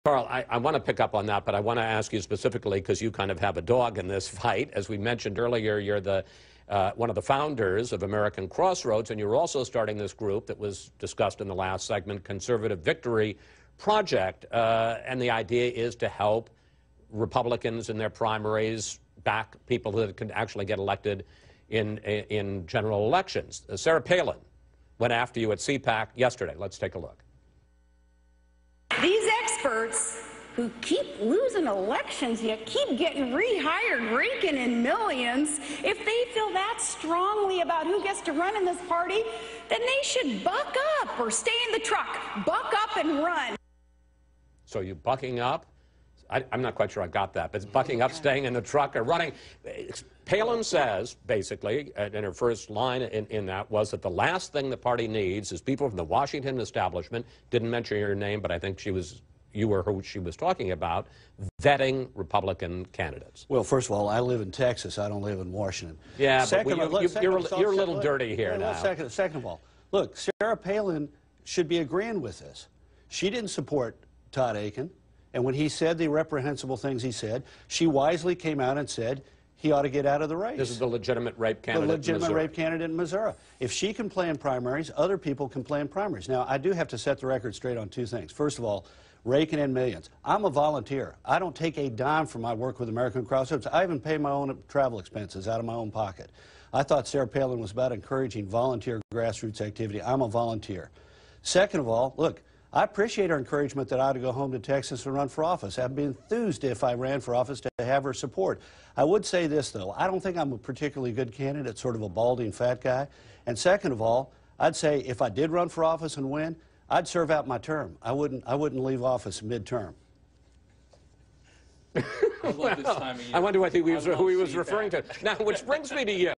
Karl, I want to pick up on that, but I want to ask you specifically, because you kind of have a dog in this fight. As we mentioned earlier, you're the one of the founders of American Crossroads, and you're also starting this group that was discussed in the last segment, Conservative Victory Project, and the idea is to help Republicans in their primaries back people that can actually get elected in general elections. Sarah Palin went after you at CPAC yesterday. Let's take a look. These experts who keep losing elections yet keep getting rehired, raking in millions, if they feel that strongly about who gets to run in this party, then they should buck up or stay in the truck. Buck up and run. So you bucking up? I'm not quite sure I got that, but bucking up, staying in the truck, or running. Palin says, basically, in her first line in that, was that the last thing the party needs is people from the Washington establishment, didn't mention your name, but I think you were who she was talking about, vetting Republican candidates. Well, first of all, I live in Texas. I don't live in Washington. Yeah, but you're a little dirty here now. Second of all, look, Sarah Palin should be agreeing with this. She didn't support Todd Akin. And when he said the reprehensible things he said, she wisely came out and said he ought to get out of the race. This is the legitimate rape candidate. The legitimate rape candidate in Missouri. If she can play in primaries, other people can play in primaries. Now, I do have to set the record straight on two things. First of all, raking in millions. I'm a volunteer. I don't take a dime from my work with American Crossroads. I even pay my own travel expenses out of my own pocket. I thought Sarah Palin was about encouraging volunteer grassroots activity. I'm a volunteer. Second of all, look, I appreciate her encouragement that I ought to go home to Texas and run for office. I'd be enthused if I ran for office to have her support. I would say this, though. I don't think I'm a particularly good candidate, sort of a balding fat guy. And second of all, I'd say if I did run for office and win, I'd serve out my term. I wouldn't leave office midterm. I wonder who he was referring to. Now, which brings me to you.